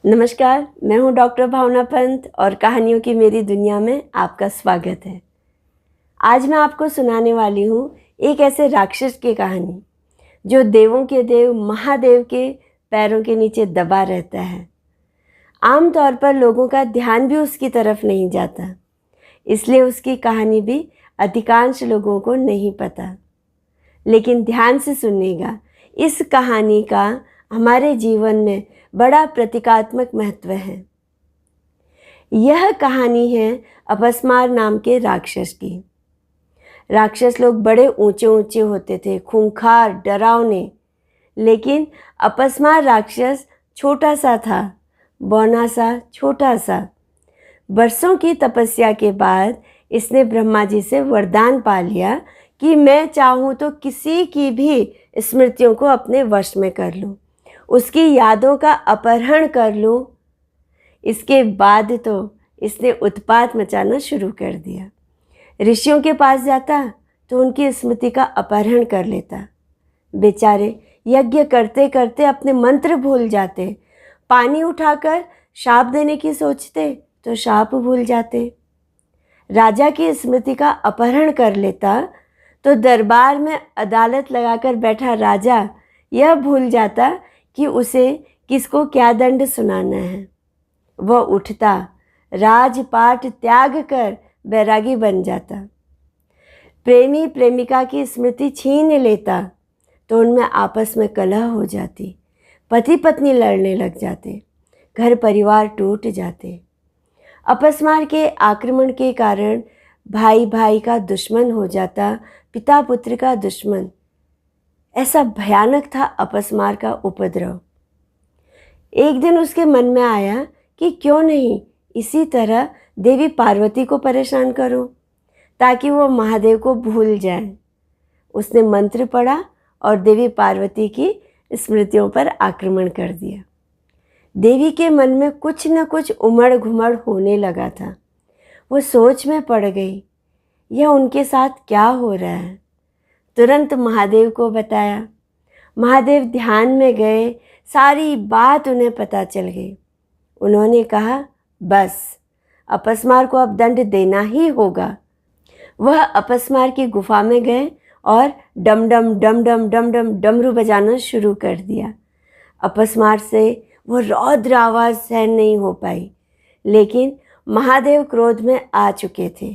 नमस्कार, मैं हूँ डॉक्टर भावना पंत और कहानियों की मेरी दुनिया में आपका स्वागत है। आज मैं आपको सुनाने वाली हूँ एक ऐसे राक्षस की कहानी जो देवों के देव महादेव के पैरों के नीचे दबा रहता है। आमतौर पर लोगों का ध्यान भी उसकी तरफ नहीं जाता, इसलिए उसकी कहानी भी अधिकांश लोगों को नहीं पता। लेकिन ध्यान से सुनिएगा, इस कहानी का हमारे जीवन में बड़ा प्रतीकात्मक महत्व है। यह कहानी है अपस्मार नाम के राक्षस की। राक्षस लोग बड़े ऊंचे ऊंचे होते थे, खूंखार, डरावने, लेकिन अपस्मार राक्षस छोटा सा था, बौना सा, छोटा सा। बरसों की तपस्या के बाद इसने ब्रह्मा जी से वरदान पा लिया कि मैं चाहूँ तो किसी की भी स्मृतियों को अपने वश में कर लूँ, उसकी यादों का अपहरण कर लूँ। इसके बाद तो इसने उत्पात मचाना शुरू कर दिया। ऋषियों के पास जाता तो उनकी स्मृति का अपहरण कर लेता। बेचारे यज्ञ करते करते अपने मंत्र भूल जाते, पानी उठाकर शाप देने की सोचते तो शाप भूल जाते। राजा की स्मृति का अपहरण कर लेता तो दरबार में अदालत लगाकर बैठा राजा यह भूल जाता कि उसे किसको क्या दंड सुनाना है। वह उठता, राजपाट त्याग कर बैरागी बन जाता। प्रेमी प्रेमिका की स्मृति छीन लेता तो उनमें आपस में कलह हो जाती, पति पत्नी लड़ने लग जाते, घर परिवार टूट जाते। अपस्मार के आक्रमण के कारण भाई भाई का दुश्मन हो जाता, पिता पुत्र का दुश्मन। ऐसा भयानक था अपस्मार का उपद्रव। एक दिन उसके मन में आया कि क्यों नहीं इसी तरह देवी पार्वती को परेशान करूं, ताकि वो महादेव को भूल जाए। उसने मंत्र पढ़ा और देवी पार्वती की स्मृतियों पर आक्रमण कर दिया। देवी के मन में कुछ न कुछ उमड़ घुमड़ होने लगा था। वो सोच में पड़ गई, यह उनके साथ क्या हो रहा है। तुरंत महादेव को बताया। महादेव ध्यान में गए, सारी बात उन्हें पता चल गई। उन्होंने कहा, बस अपस्मार को अब दंड देना ही होगा। वह अपस्मार की गुफा में गए और डम डम डम डम डम डम डमरू बजाना शुरू कर दिया। अपस्मार से वो रौद्र आवाज़ सहन नहीं हो पाई, लेकिन महादेव क्रोध में आ चुके थे।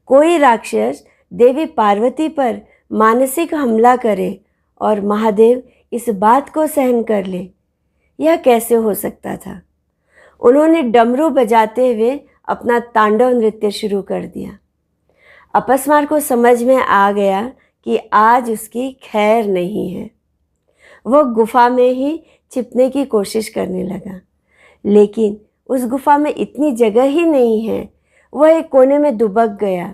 कोई राक्षस देवी पार्वती पर मानसिक हमला करे और महादेव इस बात को सहन कर ले, यह कैसे हो सकता था। उन्होंने डमरू बजाते हुए अपना तांडव नृत्य शुरू कर दिया। अपस्मार को समझ में आ गया कि आज उसकी खैर नहीं है। वह गुफा में ही छिपने की कोशिश करने लगा, लेकिन उस गुफा में इतनी जगह ही नहीं है। वह एक कोने में दुबक गया।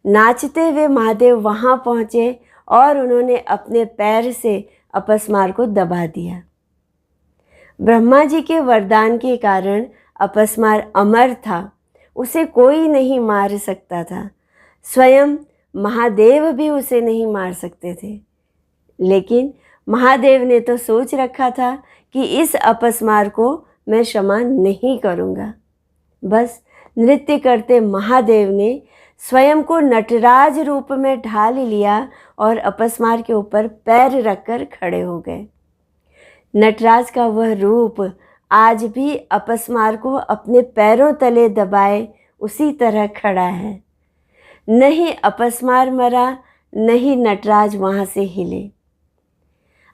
नाचते हुए महादेव वहाँ पहुँचे और उन्होंने अपने पैर से अपस्मार को दबा दिया। ब्रह्मा जी के वरदान के कारण अपस्मार अमर था, उसे कोई नहीं मार सकता था। स्वयं महादेव भी उसे नहीं मार सकते थे। लेकिन महादेव ने तो सोच रखा था कि इस अपस्मार को मैं क्षमा नहीं करूँगा। बस नृत्य करते महादेव ने स्वयं को नटराज रूप में ढाल लिया और अपस्मार के ऊपर पैर रखकर खड़े हो गए। नटराज का वह रूप आज भी अपस्मार को अपने पैरों तले दबाए उसी तरह खड़ा है। नहीं अपस्मार मरा, नहीं नटराज वहाँ से हिले।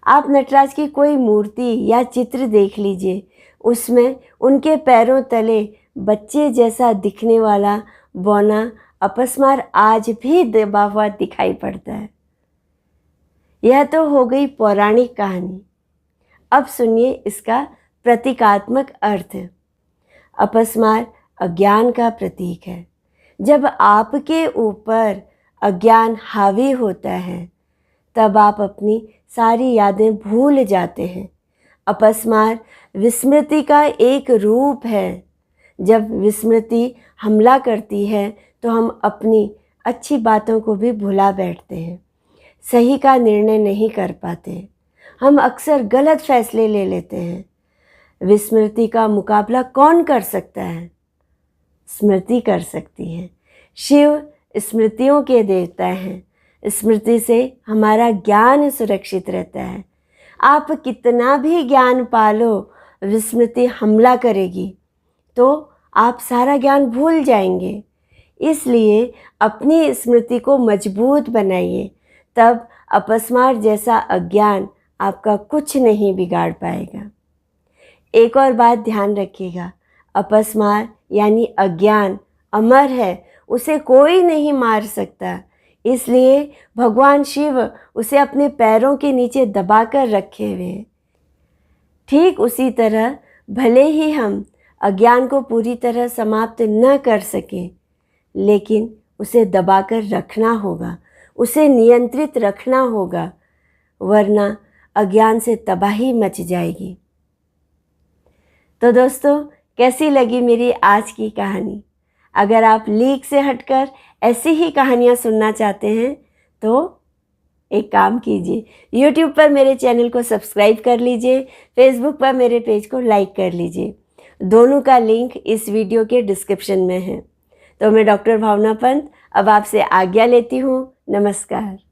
आप नटराज की कोई मूर्ति या चित्र देख लीजिए, उसमें उनके पैरों तले बच्चे जैसा दिखने वाला बौना अपस्मार आज भी दबा हुआ दिखाई पड़ता है। यह तो हो गई पौराणिक कहानी। अब सुनिए इसका प्रतीकात्मक अर्थ। अपस्मार अज्ञान का प्रतीक है। जब आपके ऊपर अज्ञान हावी होता है, तब आप अपनी सारी यादें भूल जाते हैं। अपस्मार विस्मृति का एक रूप है। जब विस्मृति हमला करती है तो हम अपनी अच्छी बातों को भी भुला बैठते हैं, सही का निर्णय नहीं कर पाते, हम अक्सर गलत फैसले ले लेते हैं। विस्मृति का मुकाबला कौन कर सकता है? स्मृति कर सकती है। शिव स्मृतियों के देवता हैं। स्मृति से हमारा ज्ञान सुरक्षित रहता है। आप कितना भी ज्ञान पालो, विस्मृति हमला करेगी तो आप सारा ज्ञान भूल जाएंगे। इसलिए अपनी स्मृति को मजबूत बनाइए, तब अपस्मार जैसा अज्ञान आपका कुछ नहीं बिगाड़ पाएगा। एक और बात ध्यान रखिएगा, अपस्मार यानी अज्ञान अमर है, उसे कोई नहीं मार सकता। इसलिए भगवान शिव उसे अपने पैरों के नीचे दबाकर रखे हुए हैं। ठीक उसी तरह भले ही हम अज्ञान को पूरी तरह समाप्त न कर सकें, लेकिन उसे दबाकर रखना होगा, उसे नियंत्रित रखना होगा, वरना अज्ञान से तबाही मच जाएगी। तो दोस्तों, कैसी लगी मेरी आज की कहानी? अगर आप लीक से हटकर ऐसी ही कहानियाँ सुनना चाहते हैं तो एक काम कीजिए, YouTube पर मेरे चैनल को सब्सक्राइब कर लीजिए, Facebook पर मेरे पेज को लाइक कर लीजिए। दोनों का लिंक इस वीडियो के डिस्क्रिप्शन में है। तो मैं डॉक्टर भावना पंत अब आपसे आज्ञा लेती हूँ। नमस्कार।